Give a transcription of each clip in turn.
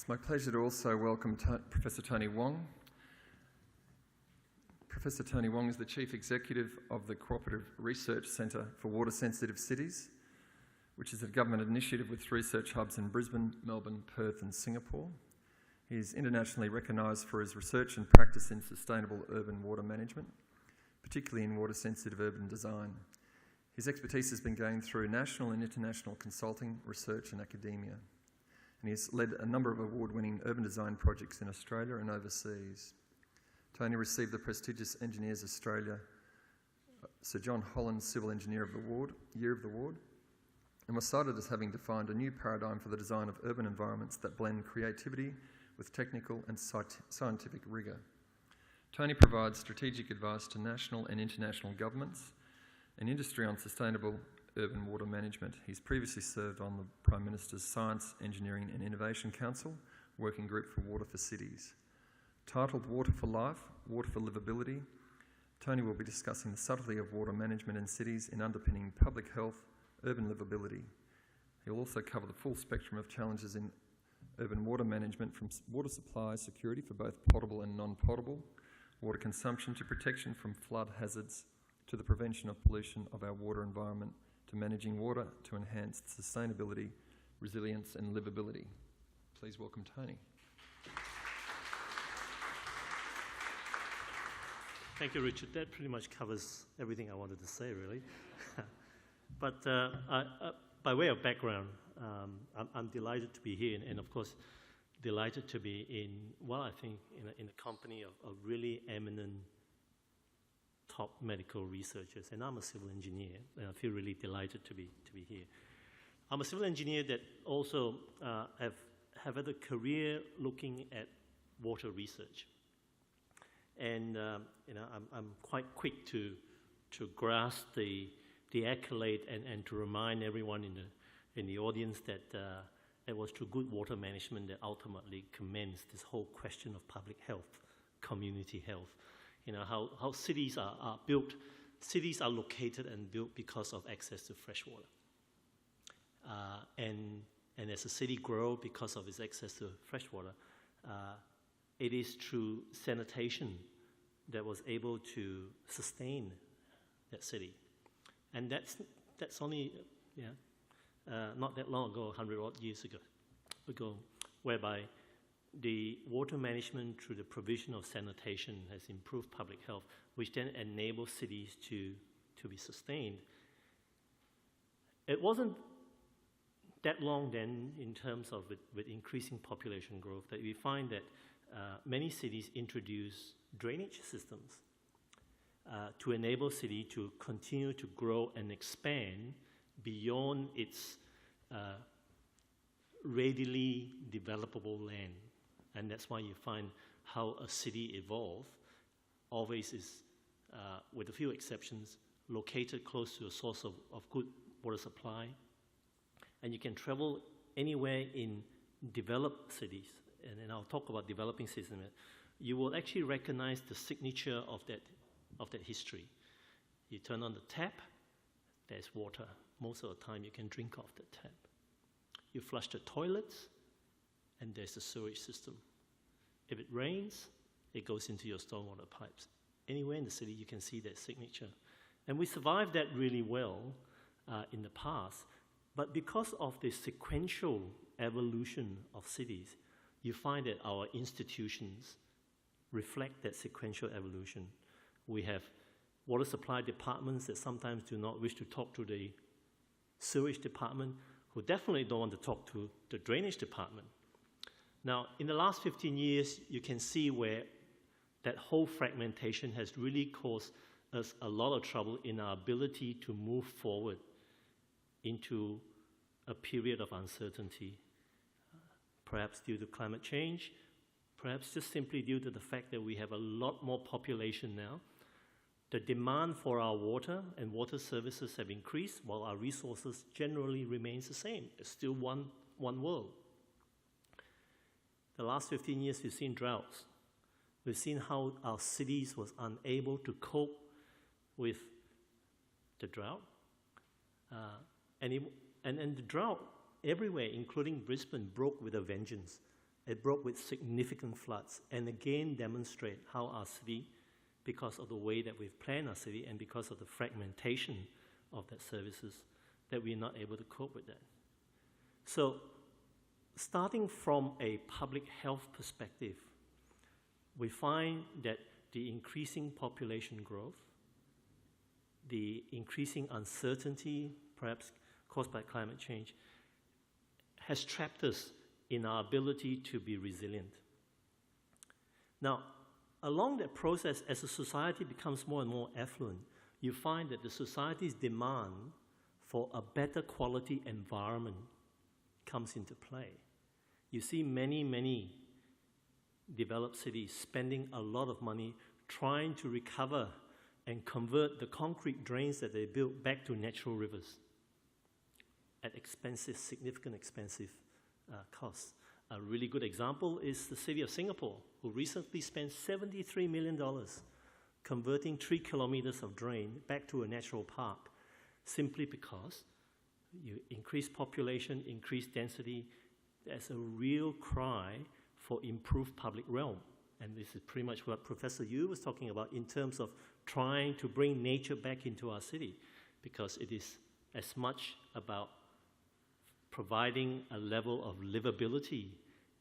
It's my pleasure to also welcome Professor Tony Wong. Professor Tony Wong is the Chief Executive of the Cooperative Research Centre for Water Sensitive Cities, which is a government initiative with research hubs in Brisbane, Melbourne, Perth and Singapore. He is internationally recognised for his research and practice in sustainable urban water management, particularly in water-sensitive urban design. His expertise has been gained through national and international consulting, research and academia, and he has led a number of award-winning urban design projects in Australia and overseas. Tony received the prestigious Engineers Australia Sir John Holland Civil Engineer of the Year of the Award, and was cited as having defined a new paradigm for the design of urban environments that blend creativity with technical and scientific rigour. Tony provides strategic advice to national and international governments and industry on sustainable urban water management. He's previously served on the Prime Minister's Science, Engineering and Innovation Council Working Group for Water for Cities. Titled Water for Life, Water for Livability, Tony will be discussing the subtlety of water management in cities in underpinning public health, urban livability. He'll also cover the full spectrum of challenges in urban water management, from water supply security for both potable and non-potable, water consumption to protection from flood hazards, to the prevention of pollution of our water environment, to managing water to enhance sustainability, resilience and livability. Please welcome Tony. Thank you, Richard. That pretty much covers everything I wanted to say, really. But by way of background, I'm delighted to be here, and of course, delighted to be in, well, I think, in a company of really eminent top medical researchers, and I'm a civil engineer, and I feel really delighted to be here. I'm a civil engineer that also have had a career looking at water research, and I'm quite quick to grasp the accolade and to remind everyone in the audience that it was through good water management that ultimately commenced this whole question of public health, community health. You know, how cities are built. Cities are located and built because of access to fresh water. And as a city grows because of its access to fresh water, it is through sanitation that was able to sustain that city. And that's only not that long ago, 100 odd years ago, whereby the water management through the provision of sanitation has improved public health, which then enables cities to be sustained. It wasn't that long then, in terms of with increasing population growth, that we find that many cities introduce drainage systems to enable city to continue to grow and expand beyond its readily developable land. And that's why you find how a city evolves always is, with a few exceptions, located close to a source of good water supply. And you can travel anywhere in developed cities, and I'll talk about developing cities in a minute. You will actually recognize the signature of that history. You turn on the tap, there's water. Most of the time you can drink off the tap. You flush the toilets, and there's the sewage system. If it rains, it goes into your stormwater pipes. Anywhere in the city, you can see that signature. And we survived that really well in the past, but because of the sequential evolution of cities, you find that our institutions reflect that sequential evolution. We have water supply departments that sometimes do not wish to talk to the sewage department, who definitely don't want to talk to the drainage department. Now, in the last 15 years, you can see where that whole fragmentation has really caused us a lot of trouble in our ability to move forward into a period of uncertainty, perhaps due to climate change, perhaps just simply due to the fact that we have a lot more population now. The demand for our water and water services have increased, while our resources generally remains the same. It's still one world. The last 15 years, we've seen droughts. We've seen how our cities was unable to cope with the drought. And the drought everywhere, including Brisbane, broke with a vengeance. It broke with significant floods, and again demonstrate how our city, because of the way that we've planned our city and because of the fragmentation of that services, that we're not able to cope with that. So, starting from a public health perspective, we find that the increasing population growth, the increasing uncertainty, perhaps caused by climate change, has trapped us in our ability to be resilient. Now, along that process, as a society becomes more and more affluent, you find that the society's demand for a better quality environment comes into play. You see many developed cities spending a lot of money trying to recover and convert the concrete drains that they built back to natural rivers at expensive, significant expensive costs. A really good example is the city of Singapore, who recently spent $73 million converting 3 kilometers of drain back to a natural park, simply because you increase population, increase density. There's a real cry for improved public realm. And this is pretty much what Professor Yu was talking about in terms of trying to bring nature back into our city, because it is as much about providing a level of livability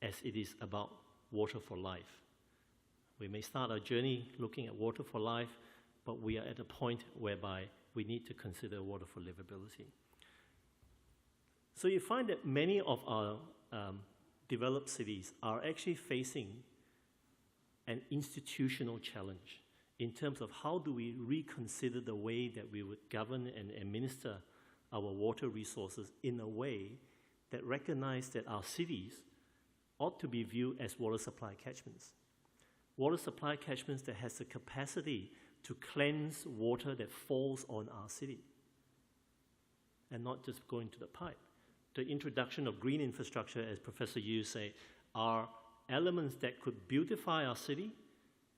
as it is about water for life. We may start our journey looking at water for life, but we are at a point whereby we need to consider water for livability. So you find that many of our developed cities are actually facing an institutional challenge in terms of how do we reconsider the way that we would govern and administer our water resources in a way that recognize that our cities ought to be viewed as water supply catchments. Water supply catchments that has the capacity to cleanse water that falls on our city and not just go into the pipe. The introduction of green infrastructure, as Professor Yu said, are elements that could beautify our city,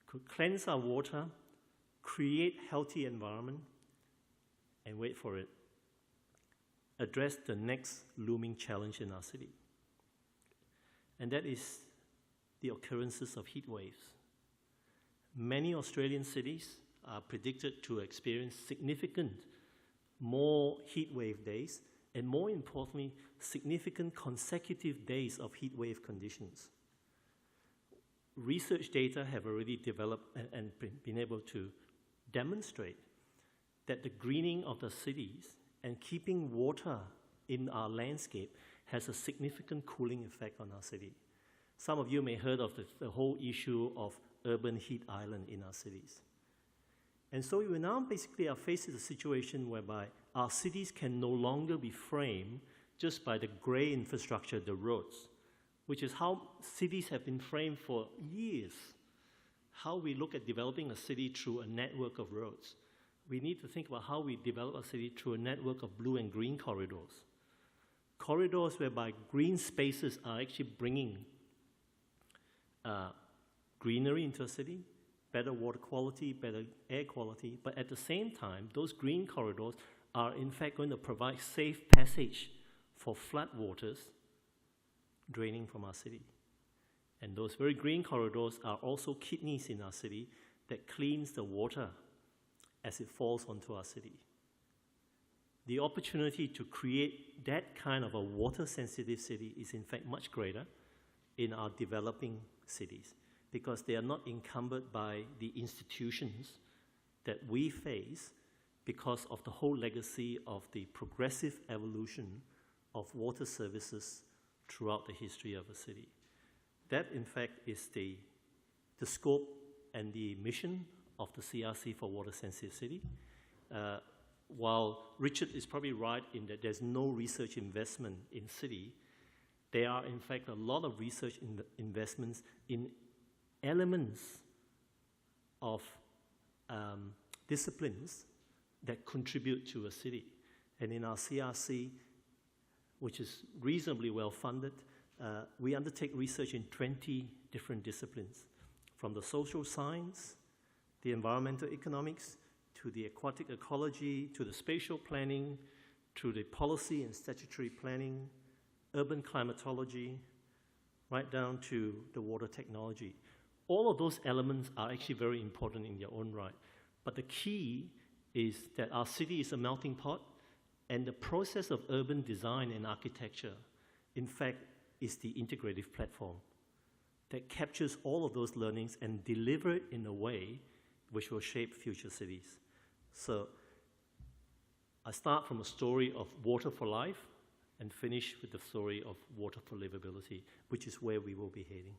could cleanse our water, create healthy environment, and wait for it, address the next looming challenge in our city. And that is the occurrences of heat waves. Many Australian cities are predicted to experience significant more heat wave days, and more importantly, significant consecutive days of heat wave conditions. Research data have already developed and been able to demonstrate that the greening of the cities and keeping water in our landscape has a significant cooling effect on our city. Some of you may have heard of the whole issue of urban heat island in our cities. And so we now basically are faced with a situation whereby our cities can no longer be framed just by the grey infrastructure, the roads, which is how cities have been framed for years. How we look at developing a city through a network of roads. We need to think about how we develop a city through a network of blue and green corridors. Corridors whereby green spaces are actually bringing greenery into a city, better water quality, better air quality, but at the same time, those green corridors are in fact going to provide safe passage for flood waters draining from our city. And those very green corridors are also kidneys in our city that cleans the water as it falls onto our city. The opportunity to create that kind of a water-sensitive city is in fact much greater in our developing cities, because they are not encumbered by the institutions that we face because of the whole legacy of the progressive evolution of water services throughout the history of a city. That, in fact, is the scope and the mission of the CRC for Water Sensitive City. While Richard is probably right in that there's no research investment in city, there are, in fact, a lot of research investments in elements of disciplines that contribute to a city. And in our CRC, which is reasonably well funded, we undertake research in 20 different disciplines, from the social science, the environmental economics, to the aquatic ecology, to the spatial planning, to the policy and statutory planning, urban climatology, right down to the water technology. All of those elements are actually very important in their own right. But the key is that our city is a melting pot, and the process of urban design and architecture, in fact, is the integrative platform that captures all of those learnings and deliver it in a way which will shape future cities. So I start from a story of water for life and finish with the story of water for livability, which is where we will be heading.